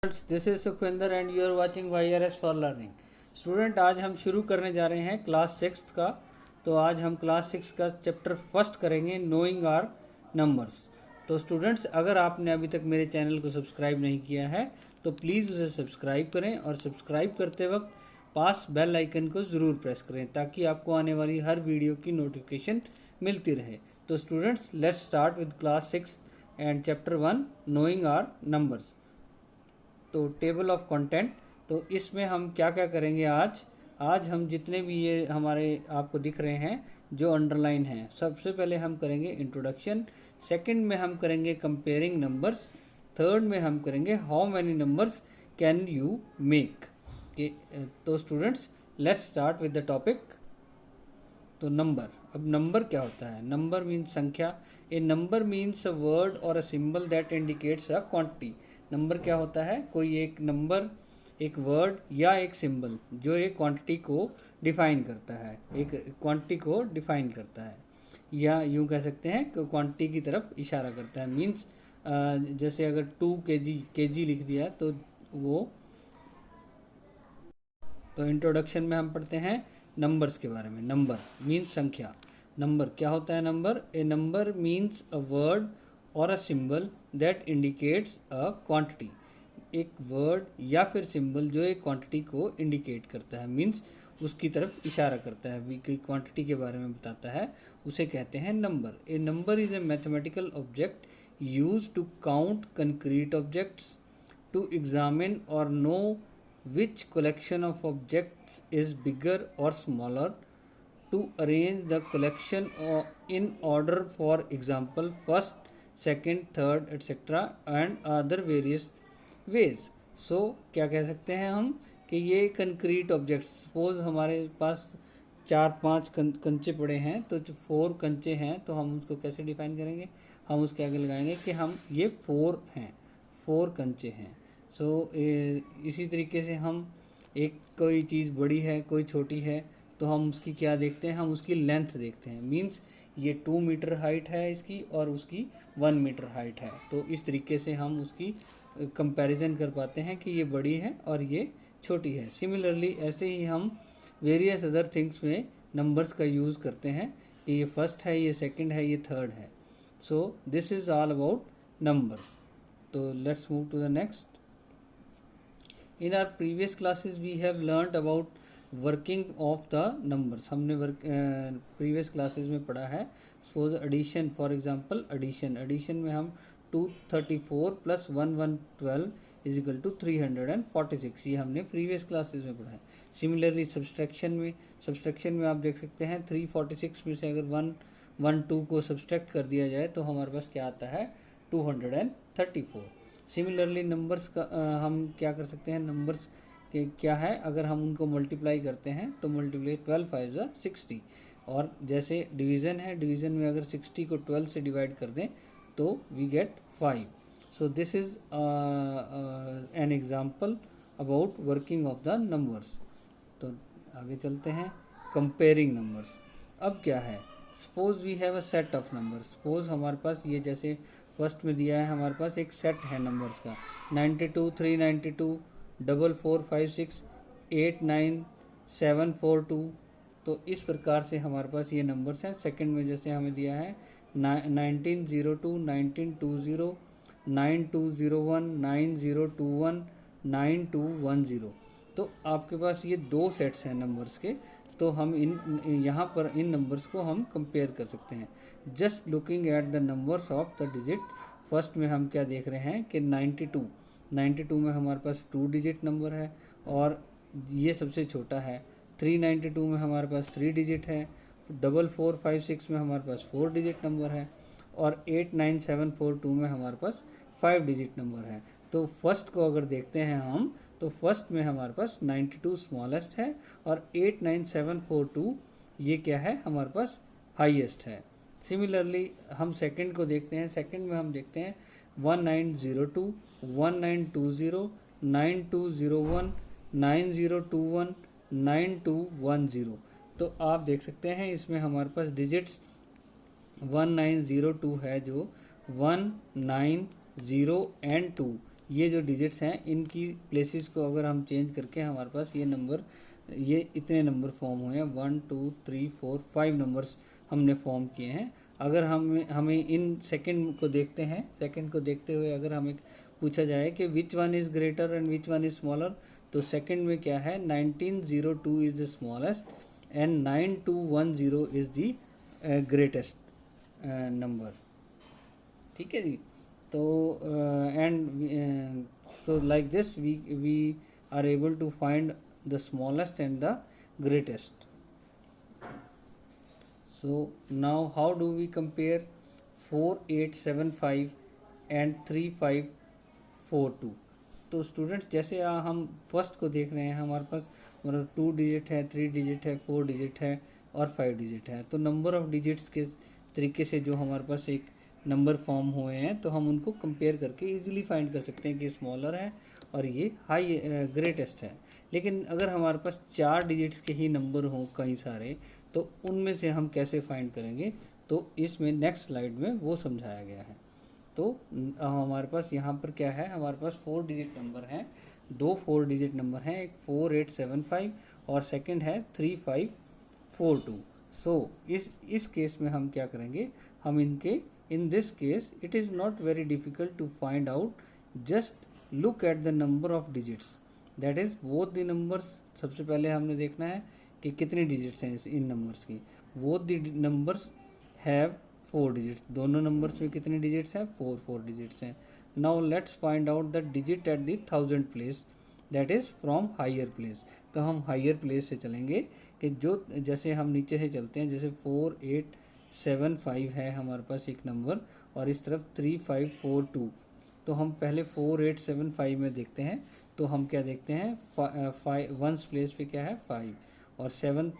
This is Sukhwinder and you are watching YRS for learning. Student, आज हम शुरू करने जा रहे हैं क्लास 6 का। तो आज हम क्लास 6 का चैप्टर फर्स्ट करेंगे, नोइंग आर नंबर्स। तो स्टूडेंट्स, अगर आपने अभी तक मेरे चैनल को सब्सक्राइब नहीं किया है तो प्लीज़ उसे सब्सक्राइब करें और सब्सक्राइब करते वक्त पास बेल आइकन को ज़रूर प्रेस करें ताकि आपको आने वाली हर वीडियो की नोटिफिकेशन मिलती रहे। तो students, let's start with class 6 and chapter 1, knowing our numbers. तो टेबल ऑफ कंटेंट, तो इसमें हम क्या क्या करेंगे आज हम जितने भी ये हमारे आपको दिख रहे हैं जो अंडरलाइन हैं, सबसे पहले हम करेंगे इंट्रोडक्शन, सेकंड में हम करेंगे कंपेयरिंग नंबर्स, थर्ड में हम करेंगे how many numbers can you make. तो students, let's start with the topic. तो नंबर, अब नंबर क्या होता है? नंबर मीन्स संख्या। A number means a word और a symbol that indicates a quantity. Number क्या होता है? कोई एक नंबर, एक वर्ड या एक सिंबल जो एक क्वांटिटी को डिफाइन करता है, एक क्वांटिटी को डिफाइन करता है, या यूँ कह सकते हैं कि क्वांटिटी की तरफ इशारा करता है। मीन्स जैसे अगर 2 kg लिख दिया तो वो, तो इंट्रोडक्शन में हम पढ़ते हैं नंबर्स के बारे में। नंबर मीन्स संख्या। नंबर क्या होता है? Number, a number means a word और a symbol that indicates a quantity. एक वर्ड या फिर सिंबल जो एक क्वांटिटी को इंडिकेट करता है, मीन्स उसकी तरफ इशारा करता है, कोई क्वांटिटी के बारे में बताता है, उसे कहते हैं number. A number is a mathematical object use to count concrete objects, to examine or know which collection of objects is bigger or smaller, to arrange the collection in order, for example first, second, third, etc. and other various ways. So क्या कह सकते हैं हम कि ये concrete objects, suppose हमारे पास 4-5 कंचे पड़े हैं, तो जो 4 कंचे हैं तो हम उसको कैसे डिफाइन करेंगे? हम उसके आगे लगाएंगे कि हम ये 4 हैं, 4 कंचे हैं। सो इसी तरीके से हम एक कोई चीज़ बड़ी है, कोई छोटी है, तो हम उसकी क्या देखते हैं? हम उसकी लेंथ देखते हैं। मींस ये 2 मीटर हाइट है इसकी और उसकी 1 मीटर हाइट है, तो इस तरीके से हम उसकी कंपैरिजन कर पाते हैं कि ये बड़ी है और ये छोटी है। सिमिलरली ऐसे ही हम वेरियस अदर थिंग्स में नंबर्स का यूज़ करते हैं कि ये फर्स्ट है, ये सेकंड है, ये थर्ड है। So this is all about numbers. तो let's move to the next. In our previous classes we have learnt about working of the numbers। हमने प्रीवियस क्लासेस में पढ़ा है, suppose addition, for example addition में हम 234 plus 1112 is equal to 346, ये हमने previous classes में पढ़ा है। सिमिलरली सब्सट्रैक्शन में आप देख सकते हैं 346 में से अगर 112 को सब्सट्रैक्ट कर दिया जाए तो हमारे पास क्या आता है? 234। सिमिलरली नंबर्स का हम क्या कर सकते हैं? नंबर्स के क्या है, अगर हम उनको मल्टीप्लाई करते हैं तो मल्टीप्लाई 12 5 60। और जैसे डिवीज़न है, डिवीज़न में अगर 60 को 12 से डिवाइड कर दें तो we get 5। So this is an example about working of the numbers. तो आगे चलते हैं, कंपेयरिंग नंबर्स। अब क्या है? Suppose we have a set of numbers. सपोज हमारे पास ये जैसे फर्स्ट में दिया है, हमारे पास एक सेट है नंबर्स का 92 392 4456 89742। तो इस प्रकार से हमारे पास ये नंबर्स हैं। सेकंड में जैसे हमें दिया है 1902 1920 9201 9021 9210। तो आपके पास ये 2 सेट्स हैं नंबर्स के, तो हम यहाँ पर इन नंबर्स को हम कंपेयर कर सकते हैं just looking at the numbers of the digit. First में हम क्या देख रहे हैं कि 92 में हमारे पास 2 डिजिट नंबर है और ये सबसे छोटा है। 392 में हमारे पास 3 डिजिट है, 4456 में हमारे पास 4 डिजिट नंबर है और 89742 में हमारे पास 5 डिजिट नंबर है। तो फर्स्ट को अगर देखते हैं हम, तो फर्स्ट में हमारे पास 92 स्मॉलेस्ट है और 89742 ये क्या है? हमारे पास हाईएस्ट है। सिमिलरली हम सेकंड को देखते हैं। सेकंड में हम देखते हैं 1902 1920 9201 9021 9210। तो आप देख सकते हैं इसमें हमारे पास डिजिट्स 1902 है, जो 1 9 0 एंड 2 ये जो डिजिट्स हैं इनकी प्लेसेस को अगर हम चेंज करके हमारे पास ये नंबर, ये इतने नंबर फॉर्म हुए हैं, 1 2 3 4 5 नंबर्स हमने फॉर्म किए हैं। अगर हमें इन सेकंड को देखते हैं, सेकंड को देखते हुए अगर हमें पूछा जाए कि which one is greater and which one is smaller, तो सेकंड में क्या है, 1902 is the smallest and 9210 is the greatest number. ठीक है जी। तो and so like this we are able to find the smallest and the greatest. So now how do we compare 4875 and 3542? तो students जैसे हम फर्स्ट को देख रहे हैं, हमारे पास मतलब 2 डिजिट है, 3 डिजिट है, 4 डिजिट है और 5 डिजिट है। तो नंबर ऑफ डिजिट्स के तरीके से जो हमारे पास एक नंबर फॉर्म हुए हैं, तो हम उनको कंपेयर करके इजीली फाइंड कर सकते हैं कि स्मॉलर है और ये हाई ग्रेटेस्ट है। लेकिन अगर हमारे पास 4 डिजिट्स के ही नंबर हों कई सारे, तो उनमें से हम कैसे फाइंड करेंगे, तो इसमें नेक्स्ट स्लाइड में वो समझाया गया है। तो हमारे पास यहाँ पर क्या है, हमारे पास 4 डिजिट नंबर हैं, 2 4 डिजिट नंबर हैं, एक 4875 और सेकंड है 3542। सो इस केस में हम क्या करेंगे, हम इनके in this case it is not very difficult to find out, just look at the number of digits, that is both the numbers. सबसे पहले हमने देखना है कि कितनी डिजिट्स हैं इन नंबर्स की। Both the numbers have 4 digits, दोनों नंबर्स में कितने डिजिट्स हैं, 4 डिजिट्स हैं। Now let's find out the digit at the 1000 place, that is from higher place. तो हम हायर प्लेस से चलेंगे कि जो जैसे हम नीचे से चलते हैं, जैसे 4875 है हमारे पास एक नंबर और इस तरफ 3542। तो हम पहले 4875 में देखते हैं, तो हम क्या देखते हैं, वंस प्लेस पे क्या है 5 और 7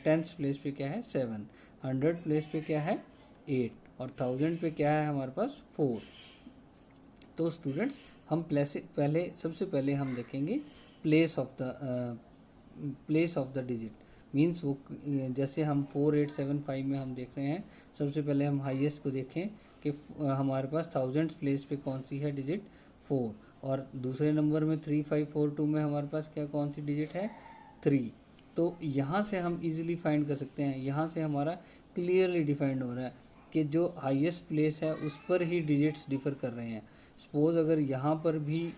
टेंथ प्लेस पे क्या है 7, 100 प्लेस पे क्या है 8 और 1000 पे क्या है हमारे पास 4। तो स्टूडेंट्स हम सबसे पहले हम देखेंगे place of the digit, means वो जैसे हम 4875 में हम देख रहे हैं, सबसे पहले हम हाईएस्ट को देखें कि हमारे पास 1000 प्लेस पे कौन सी है डिजिट 4, और दूसरे नंबर में 3542 में हमारे पास क्या कौन सी डिजिट है 3। तो यहाँ से हम इजीली फाइंड कर सकते हैं, यहाँ से हमारा क्लियरली डिफाइंड हो रहा है कि जो हाईएस्ट प्लेस है उस पर ही डिजिट्स डिफ़र कर रहे हैं। सपोज़ अगर यहाँ पर भी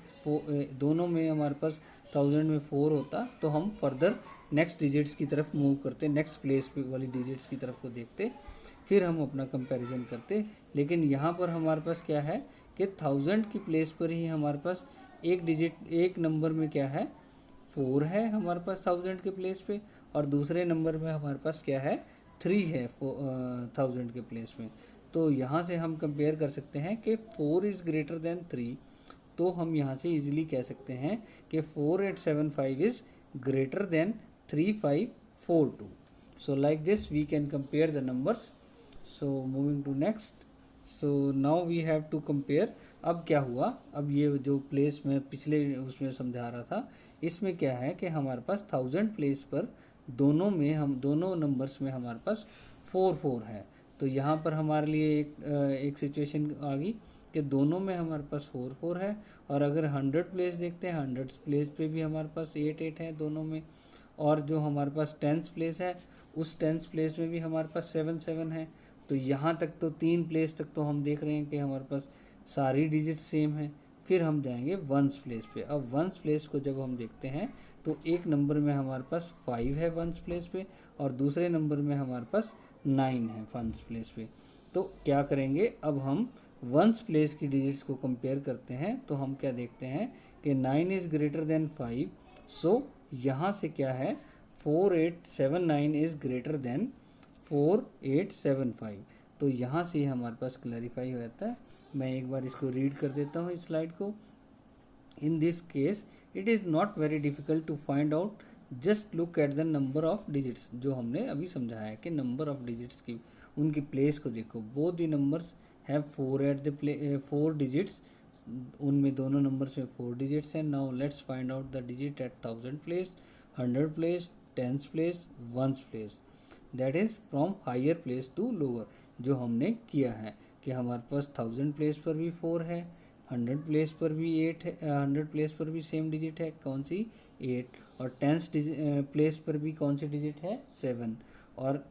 दोनों में हमारे पास 1000 में 4 होता, तो हम फर्दर नेक्स्ट डिजिट्स की तरफ मूव करते, नेक्स्ट प्लेस पे वाली डिजिट्स की तरफ को देखते, फिर हम अपना कंपैरिजन करते। लेकिन यहाँ पर हमारे पास क्या है कि 1000 की प्लेस पर ही हमारे पास एक डिजिट, एक नंबर में क्या है 4 है हमारे पास 1000 के प्लेस पे, और दूसरे नंबर में हमारे पास क्या है 3 है 1000 के प्लेस में। तो यहाँ से हम कंपेयर कर सकते हैं कि 4 इज़ ग्रेटर देन 3। तो हम यहाँ से इजीली कह सकते हैं कि 4875 is greater than 3542। So like this we can compare the numbers. So moving to next, so now we have to compare. अब क्या हुआ, अब ये जो प्लेस में पिछले उसमें समझा रहा था, इसमें क्या है कि हमारे पास 1000 प्लेस पर दोनों नंबर्स में हमारे पास 4 है। तो यहाँ पर हमारे लिए एक सिचुएशन आ गई कि दोनों में हमारे पास 4 है, और अगर 100 प्लेस देखते हैं, 100 प्लेस पे भी हमारे पास 8 है दोनों में, और जो हमारे पास 10th प्लेस है उस 10th प्लेस में भी हमारे पास 7 है। तो यहाँ तक तो 3 प्लेस तक तो हम देख रहे हैं कि हमारे पास सारी डिजिट सेम है। फिर हम जाएंगे वंस प्लेस पे। अब वंस प्लेस को जब हम देखते हैं, तो एक नंबर में हमारे पास 5 है वंस प्लेस पे, और दूसरे नंबर में हमारे पास 9 है वंस प्लेस पे। तो क्या करेंगे, अब हम वंस प्लेस की डिजिट्स को कंपेयर करते हैं। तो हम क्या देखते हैं कि 9 इज़ ग्रेटर देन 5। सो यहाँ से क्या है 4879 इज़ ग्रेटर देन 4875। तो यहाँ से हमारे पास क्लैरिफाई हो जाता है। मैं एक बार इसको रीड कर देता हूँ इस स्लाइड को। In this case it is not very difficult to find out, just look at the number of digits, जो हमने अभी समझाया है कि नंबर ऑफ डिजिट्स की उनकी प्लेस को देखो। Both the numbers have 4 at the 4 digits, उनमें दोनों नंबर्स में 4 डिजिट्स हैं। Now let's find out the digit at 1000 place, 100 place, 10th place, 1st place, that is from higher place to lower, जो हमने किया है कि हमारे पास 1000 प्लेस पर भी 4 है, 100 प्लेस पर भी 8 है, 100 प्लेस पर भी सेम डिजिट है, कौन सी 8, और 10th प्लेस पर भी कौन सी डिजिट है 7, और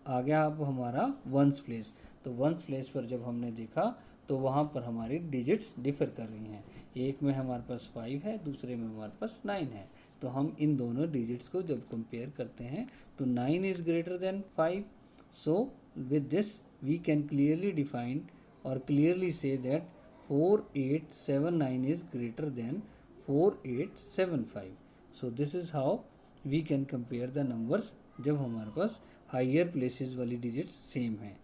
आ गया अब हमारा 1st प्लेस। तो 1st प्लेस पर जब हमने देखा तो वहाँ पर हमारी डिजिट्स डिफर कर रही हैं, एक में हमारे पास 5 है, दूसरे में हमारे पास 9 है। तो हम इन दोनों डिजिट्स को जब कंपेयर करते हैं तो 9 is greater than 5। So with this we can clearly define और क्लियरली से that 4879 is greater than 4875. So this is how we can compare the numbers जब हमारे पास हायर प्लेसेस वाली डिजिट्स सेम हैं।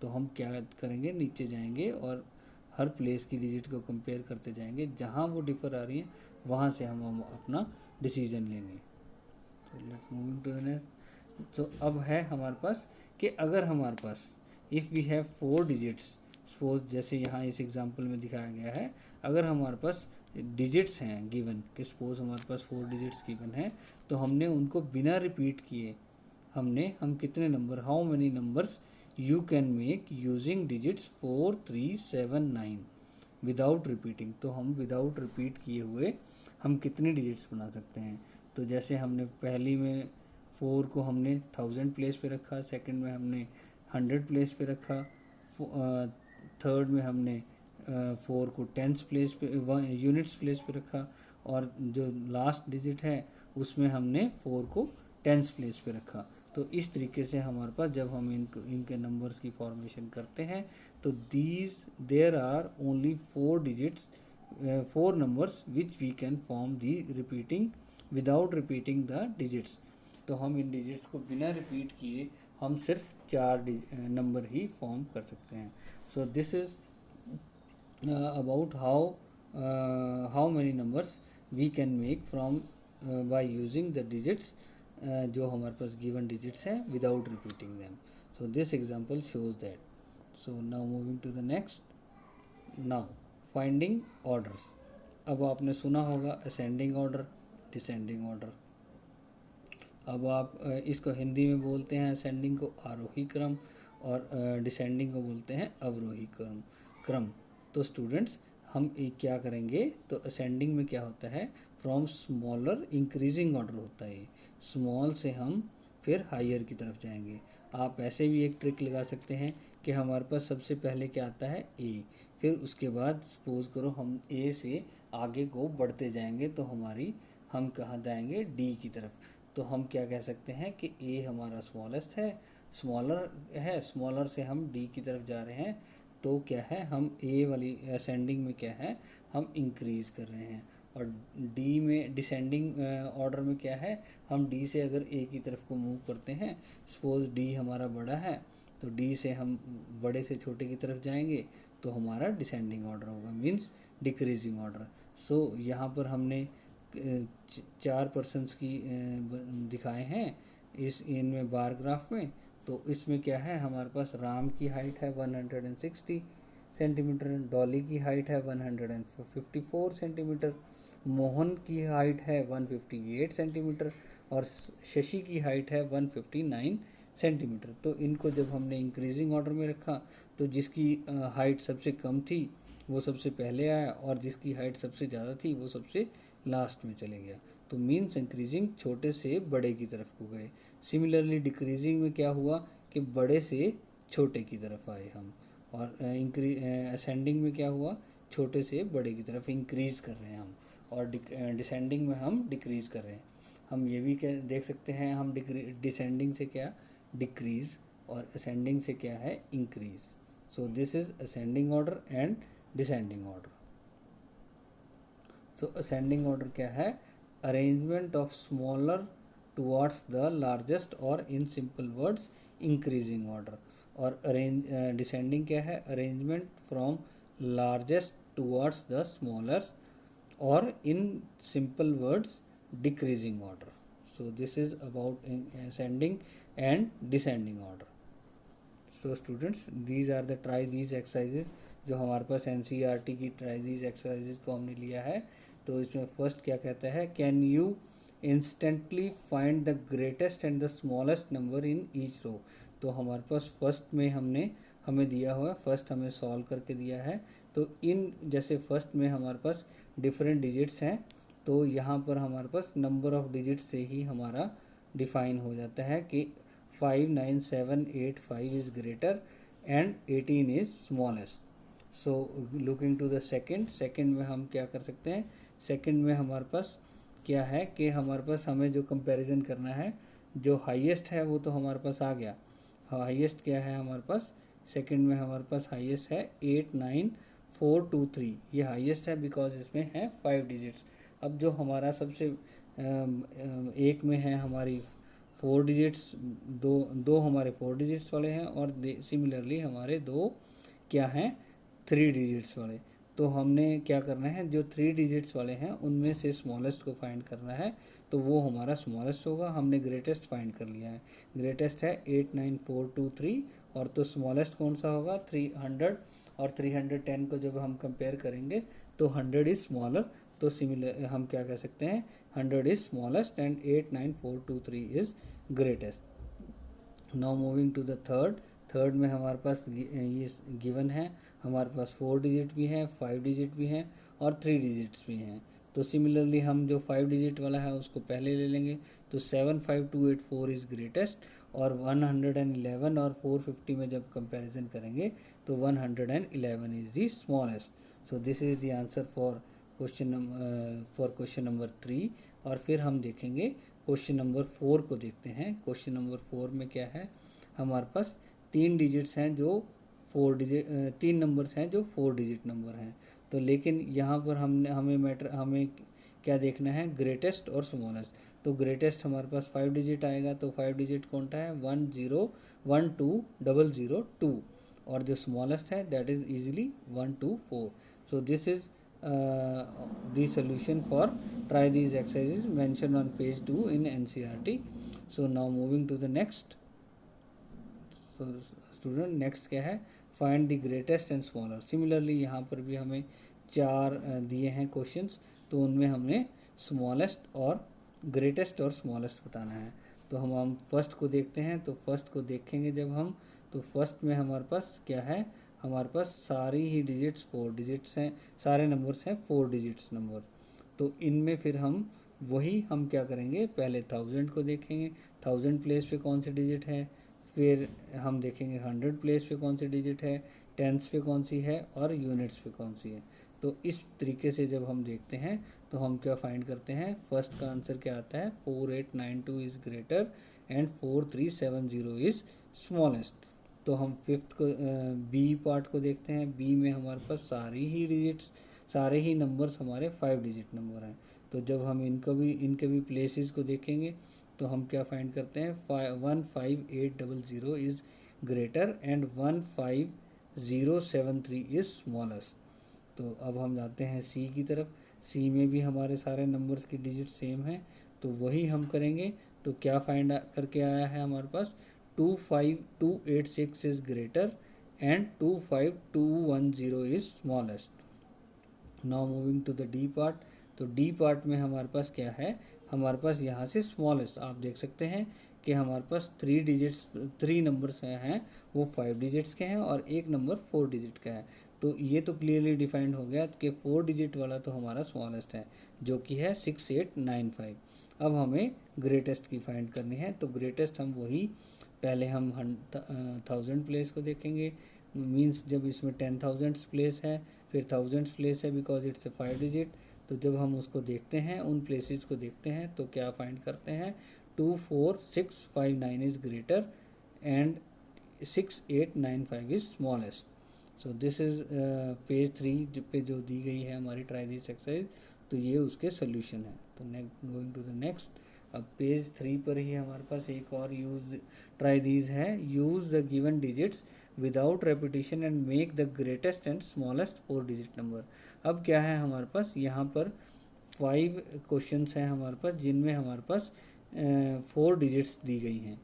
तो हम क्या करेंगे, नीचे जाएंगे और हर प्लेस की डिजिट को कंपेयर करते जाएंगे, जहाँ वो डिफर आ रही हैं वहाँ से हम अपना डिसीजन लेंगे। तो let's moving to the next. तो अब है हमारे पास कि अगर हमारे पास if we have 4 digits, suppose जैसे यहाँ इस एग्जांपल में दिखाया गया है, अगर हमारे पास डिजिट्स हैं गिवन कि सपोज हमारे पास 4 डिजिट्स गिवन है, तो हमने उनको बिना रिपीट किए हम कितने number, how many numbers you can make using digits 4 3 7 9 without repeating. तो हम विदाउट रिपीट किए हुए हम कितने डिजिट्स बना सकते हैं। तो जैसे हमने पहली में 4 को हमने 1000 प्लेस पे रखा, सेकंड में हमने 100 प्लेस पे रखा, थर्ड में हमने 4 को 10th प्लेस पे यूनिट्स प्लेस पे रखा, और जो लास्ट डिजिट है उसमें हमने 4 को 10th प्लेस पे रखा। तो इस तरीके से हमारे पास जब हम इनके नंबर्स की फॉर्मेशन करते हैं तो there are only 4 digits, 4 numbers which we can form the repeating without repeating the digits. तो हम इन डिजिट्स को बिना रिपीट किए हम सिर्फ 4 नंबर ही फॉर्म कर सकते हैं। So this is about how many numbers we can make from by using the digits जो हमारे पास गिवन डिजिट्स हैं without repeating them. So this example shows that. So now moving to the next. Now finding orders. अब आपने सुना होगा ascending order, descending order. अब आप इसको हिंदी में बोलते हैं असेंडिंग को आरोही क्रम और डिसेंडिंग को बोलते हैं अवरोही क्रम। तो स्टूडेंट्स हम क्या करेंगे, तो असेंडिंग में क्या होता है, फ्रॉम स्मॉलर इंक्रीजिंग ऑर्डर होता है, स्मॉल से हम फिर हायर की तरफ जाएंगे। आप ऐसे भी एक ट्रिक लगा सकते हैं कि हमारे पास सबसे पहले क्या आता है ए, फिर उसके बाद सपोज करो हम ए से आगे को बढ़ते जाएंगे तो हम कहाँ जाएंगे, डी की तरफ। तो हम क्या कह सकते हैं कि ए हमारा स्मॉलेस्ट है, स्मॉलर से हम डी की तरफ जा रहे हैं। तो क्या है, हम ए वाली असेंडिंग में क्या है, हम इंक्रीज़ कर रहे हैं, और डी में डिसेंडिंग ऑर्डर में क्या है, हम डी से अगर ए की तरफ को मूव करते हैं, सपोज डी हमारा बड़ा है तो डी से हम बड़े से छोटे की तरफ जाएंगे तो हमारा डिसेंडिंग ऑर्डर होगा, मींस डिक्रीजिंग ऑर्डर। सो यहाँ पर हमने 4 पर्सन्स की दिखाए हैं इनमें बार ग्राफ में। तो इसमें क्या है, हमारे पास राम की हाइट है 160 सेंटीमीटर, डॉली की हाइट है 154 सेंटीमीटर, मोहन की हाइट है 158 सेंटीमीटर, और शशि की हाइट है 159 सेंटीमीटर। तो इनको जब हमने इंक्रीजिंग ऑर्डर में रखा तो जिसकी हाइट सबसे कम थी वो सबसे पहले आया, और जिसकी हाइट सबसे ज़्यादा थी वो सबसे लास्ट में चले गया। तो मीन्स इंक्रीजिंग छोटे से बड़े की तरफ को गए। सिमिलरली डिक्रीजिंग में क्या हुआ कि बड़े से छोटे की तरफ आए हम, और असेंडिंग में क्या हुआ, छोटे से बड़े की तरफ इंक्रीज़ कर रहे हैं हम, और डिसेंडिंग में हम डिक्रीज़ कर रहे हैं। हम ये भी देख सकते हैं, हम डिसेंडिंग से क्या डिक्रीज़ और असेंडिंग से क्या है increase. So this is ascending order and descending order. So ascending order क्या है, arrangement of smaller towards the largest, और in simple words increasing order. और डिसेंडिंग क्या है, arrangement from largest towards the smaller, और in simple words decreasing order. So this is about ascending and descending order. So students these are the try these exercises जो हमारे पास NCERT की try these exercises को हमने लिया है। तो इसमें फर्स्ट क्या कहता है, can you instantly find the greatest and the smallest number in each row. तो हमारे पास फर्स्ट में हमें दिया हुआ है, फर्स्ट हमें सॉल्व करके दिया है। तो इन जैसे फर्स्ट में हमारे पास डिफरेंट डिजिट्स हैं, तो यहाँ पर हमारे पास नंबर ऑफ डिजिट से ही हमारा डिफाइन हो जाता है कि 59785 is greater and 18 is smallest. So looking to the second में हम क्या कर सकते हैं, सेकंड में हमारे पास क्या है कि हमारे पास हमें जो कंपैरिजन करना है, जो हाईएस्ट है वो तो हमारे पास आ गया। हाईएस्ट क्या है हमारे पास, सेकंड में हमारे पास हाईएस्ट है 89423, ये हाईएस्ट है बिकॉज इसमें है 5 डिजिट्स। अब जो हमारा सबसे एक में है हमारी 4 डिजिट्स, दो हमारे 4 डिजिट्स वाले हैं, और सिमिलरली हमारे दो क्या हैं 3 डिजिट्स वाले। तो हमने क्या करना है, जो 3 डिजिट्स वाले हैं उनमें से स्मॉलेस्ट को फाइंड करना है, तो वो हमारा स्मॉलेस्ट होगा। हमने ग्रेटेस्ट फाइंड कर लिया है, ग्रेटेस्ट है 89423, और तो स्मॉलेस्ट कौन सा होगा 300, और 310 को जब हम कंपेयर करेंगे तो 100 इज़ स्मॉलर। तो सिमिलर हम क्या कह सकते हैं, 100 is smallest and 89423 is greatest. Now moving to the third में हमारे पास ये गिवन है, हमारे पास 4 डिजिट भी हैं, 5 डिजिट भी हैं और 3 डिजिट्स भी हैं। तो सिमिलरली हम जो 5 डिजिट वाला है उसको पहले ले लेंगे, तो 75284 इज़ ग्रेटेस्ट, और 111 और 450 में जब कंपैरिजन करेंगे तो 111 is the smallest. So this is the answer for question number 3। और फिर हम देखेंगे क्वेश्चन नंबर 4 को देखते हैं। क्वेश्चन नंबर 4 में क्या है, हमारे पास 3 डिजिट्स हैं जो 3 नंबर्स हैं जो 4 डिजिट नंबर हैं। तो लेकिन यहाँ पर हमें क्या देखना है, ग्रेटेस्ट और स्मॉलेस्ट। तो ग्रेटेस्ट हमारे पास 5 डिजिट आएगा, तो 5 डिजिट कौन सा है 1012002, और जो स्मॉलेस्ट है that is easily 124। So this is the solution for try these exercises mentioned on page 2 in NCERT. So now moving to the next. So student next क्या है, find the greatest and smaller. Similarly यहाँ पर भी हमें 4 दिए हैं questions, तो उनमें हमने स्मॉलेस्ट और ग्रेटेस्ट और स्मॉलेस्ट बताना है। तो हम फर्स्ट को देखते हैं। तो फर्स्ट को देखेंगे जब हम, तो फर्स्ट में हमारे पास क्या है, हमारे पास सारी ही डिजिट्स 4 डिजिट्स हैं, सारे नंबर्स हैं 4 डिजिट्स नंबर। तो इनमें फिर हम क्या करेंगे, पहले 1000 को देखेंगे, 1000 प्लेस पे कौन सी डिजिट है, फिर हम देखेंगे 100 प्लेस पे कौन सी डिजिट है, टेंस पे कौन सी है और यूनिट्स पे कौन सी है। तो इस तरीके से जब हम देखते हैं तो हम क्या फाइंड करते हैं, फर्स्ट का आंसर क्या आता है 4892 is greater and 4370 is smallest. तो हम फिफ्थ को बी पार्ट को देखते हैं। बी में हमारे पास सारे ही नंबर्स हमारे 5 डिजिट नंबर हैं। तो जब हम इनके भी प्लेसेस को देखेंगे तो हम क्या फाइंड करते हैं, 15800 is greater and 15073 is smallest. तो अब हम जाते हैं सी की तरफ। सी में भी हमारे सारे नंबर्स की डिजिट सेम हैं, तो वही हम करेंगे। तो क्या फाइंड करके आया है हमारे पास, 25286 is greater and 25210 is smallest. Now moving to the D part. तो डी पार्ट में हमारे पास क्या है, हमारे पास यहाँ से स्मॉलेस्ट आप देख सकते हैं कि हमारे पास 3 नंबर्स हैं वो 5 डिजिट्स के हैं और एक नंबर 4 डिजिट का है। तो ये तो क्लियरली डिफाइंड हो गया कि 4 डिजिट वाला तो हमारा स्मॉलेस्ट है जो कि है 6895। अब हमें ग्रेटेस्ट की फाइंड करनी है। तो ग्रेटेस्ट हम वही पहले हम 1000 प्लेस को देखेंगे, मींस जब इसमें 10,000 प्लेस है, फिर 1000 प्लेस है बिकॉज इट्स ए 5 डिजिट। तो जब हम उसको देखते हैं, उन प्लेसेस को देखते हैं, तो क्या फाइंड करते हैं, 24659 is greater and 6895 is smallest. So this is page 3 पे जो दी गई है हमारी ट्राई दिस एक्सरसाइज, तो ये उसके सोल्यूशन है। तो गोइंग टू द नेक्स्ट। अब पेज 3 पर ही हमारे पास एक और ट्राई दीज है, use the given digits without repetition and make the greatest and smallest 4 digit number. अब क्या है हमारे पास, यहाँ पर 5 क्वेश्चंस हैं हमारे पास जिनमें हमारे पास 4 डिजिट्स दी गई हैं।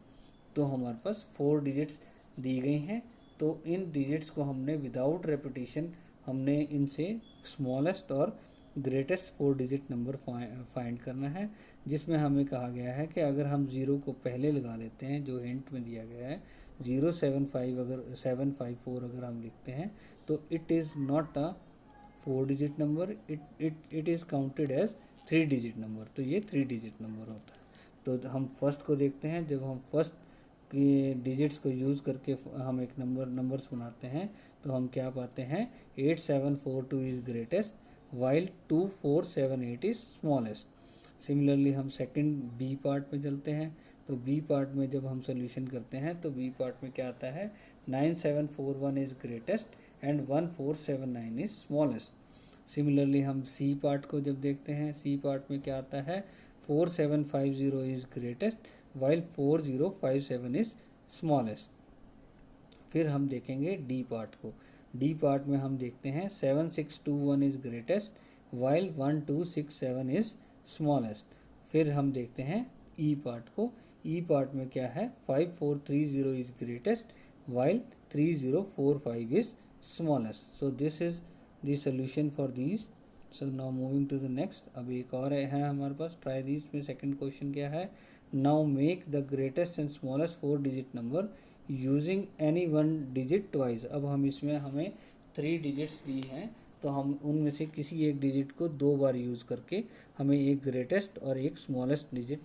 तो हमारे पास 4 डिजिट्स दी गई हैं, तो इन डिजिट्स को हमने विदाउट रेपिटेशन हमने इनसे स्मॉलेस्ट और ग्रेटेस्ट 4 डिजिट नंबर फाइंड करना है, जिसमें हमें कहा गया है कि अगर हम ज़ीरो को पहले लगा लेते हैं, जो हिंट में दिया गया है 075, अगर 754 अगर हम लिखते हैं तो it is not a 4 digit number, it is counted as 3 digit number. तो ये 3 डिजिट नंबर होता है। तो हम फर्स्ट को देखते हैं। जब हम फर्स्ट के डिजिट्स को यूज़ करके हम एक नंबर्स बनाते हैं तो हम क्या पाते हैं, 8742 is greatest while 2478 is smallest. Similarly हम सेकंड बी पार्ट में चलते हैं। तो बी पार्ट में जब हम सोल्यूशन करते हैं तो बी पार्ट में क्या आता है, 9741 is greatest and 1479 is smallest. Similarly हम सी पार्ट को जब देखते हैं, सी पार्ट में क्या आता है, 4750 is greatest while 4057 is smallest. फिर हम देखेंगे डी पार्ट को। डी पार्ट में हम देखते हैं 7621 is greatest while 1267 is smallest. फिर हम देखते हैं ई पार्ट को। ई पार्ट में क्या है, 5430 is greatest while 3045 is smallest. So this is the solution for these. So now moving to the next. अब एक और है हमारे पास, ट्राई दीज में सेकंड क्वेश्चन क्या है, now make the greatest and smallest 4 digit number using any 1 digit twice. अब हम इसमें हमें 3 डिजिट्स दी हैं, तो हम उनमें से किसी एक डिजिट को 2 बार यूज़ करके हमें एक ग्रेटेस्ट और एक स्मॉलेस्ट डिजिट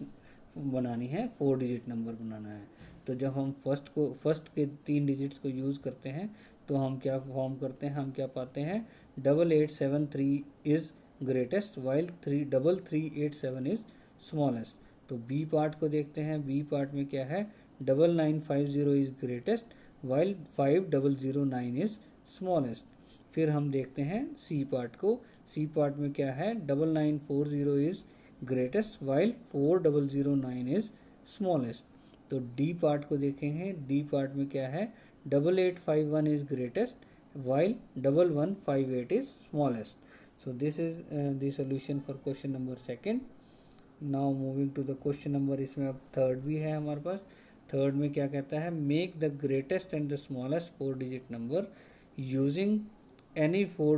बनानी है, 4 डिजिट नंबर बनाना है। तो जब हम फर्स्ट के 3 डिजिट्स को यूज़ करते हैं तो हम क्या फॉर्म करते हैं, हम क्या पाते हैं, 8873 is greatest while 3387 is smallest. तो बी पार्ट को देखते हैं। बी पार्ट में क्या है, 9950 is greatest while 5009 is smallest. फिर हम देखते हैं सी पार्ट को। सी पार्ट में क्या है, 9940 is greatest while 4009 is smallest. तो डी पार्ट को देखेंगे। डी पार्ट में क्या है, 8851 is greatest while 1158 is smallest. So this is the solution for question number second. Now moving to the question number, इसमें अब थर्ड भी है हमारे पास। थर्ड में क्या कहता है, make the greatest and the smallest 4 digit number using any 4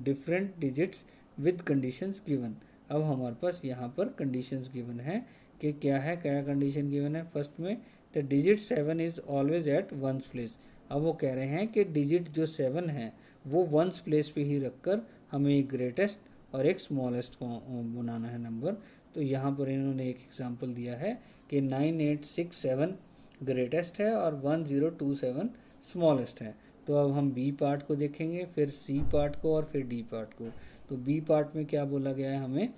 different digits with conditions given. अब हमारे पास यहाँ पर conditions given है कि क्या है, क्या condition given है। फर्स्ट में the digit 7 is always at ones place। अब वो कह रहे हैं कि डिजिट जो 7 है वो वंस प्लेस पे ही रखकर हमें एक ग्रेटेस्ट और एक स्मॉलेस्ट बनाना है नंबर। तो यहाँ पर इन्होंने एक एग्जांपल दिया है कि 9867 ग्रेटेस्ट है और 1027 स्मॉलेस्ट है। तो अब हम बी पार्ट को देखेंगे, फिर सी पार्ट को और फिर डी पार्ट को। तो बी पार्ट में क्या बोला गया है हमें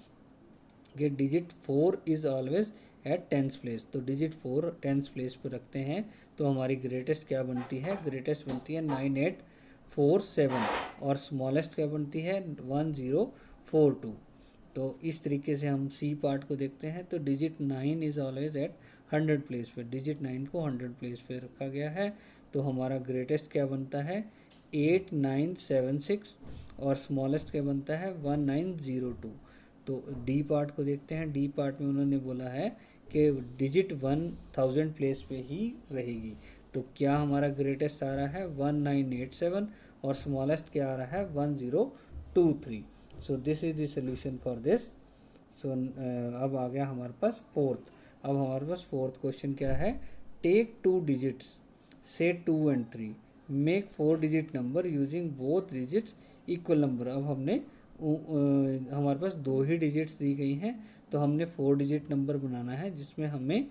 कि digit 4 is always at tens place. तो डिजिट 4 टेंस प्लेस पर रखते हैं तो हमारी ग्रेटेस्ट क्या बनती है, ग्रेटेस्ट बनती है 9847 और स्मॉलेस्ट क्या बनती है 1042। तो इस तरीके से हम सी पार्ट को देखते हैं। तो digit 9 is always at 100 place पे, डिजिट 9 को 100 प्लेस पे रखा गया है। तो हमारा ग्रेटेस्ट क्या बनता है 8976 और स्मॉलेस्ट क्या बनता है 1902। तो डी पार्ट को देखते हैं। डी पार्ट में उन्होंने बोला है कि डिजिट 1000 प्लेस पे ही रहेगी। तो क्या हमारा ग्रेटेस्ट आ रहा है 1987 और स्मॉलेस्ट क्या आ रहा है 1023। So this is the solution for this. सो अब आ गया हमारे पास फोर्थ। अब हमारे पास फोर्थ क्वेश्चन क्या है, टेक 2 डिजिट्स से 2 and 3 make 4 digit number using both digits equal number. अब हमने हमारे पास 2 ही डिजिट्स दी गई हैं, तो हमने 4 डिजिट नंबर बनाना है जिसमें हमें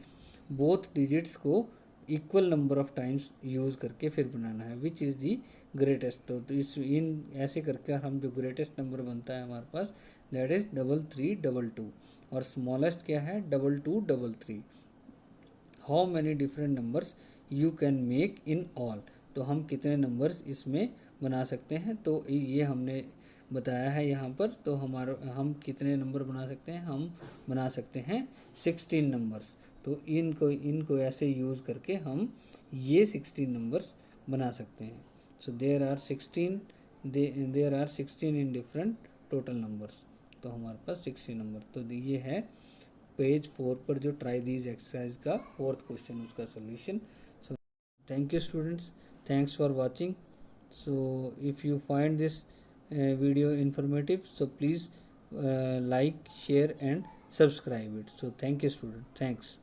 बोथ डिजिट्स को equal number of times use करके फिर बनाना है, विच इज़ दी ग्रेटेस्ट। तो इस इन ऐसे करके हम जो ग्रेटेस्ट नंबर बनता है हमारे पास दैट इज़ 3322 और स्मॉलेस्ट क्या है 2233। How many different numbers you can make in all. तो हम कितने नंबर्स इसमें बना सकते हैं, तो ये हमने बताया है यहाँ पर। तो हम कितने नंबर बना सकते हैं, हम बना सकते हैं 16 नंबर्स। तो इनको ऐसे यूज़ करके हम ये 16 नंबर्स बना सकते हैं। So there are 16 in different total numbers. तो हमारे पास 16 नंबर। तो ये है पेज 4 पर जो ट्राई दीज एक्सरसाइज का फोर्थ क्वेश्चन, उसका solution. So thank you students, thanks for watching. So if you find this video informative, so please like, share and subscribe it. So thank you student, thanks.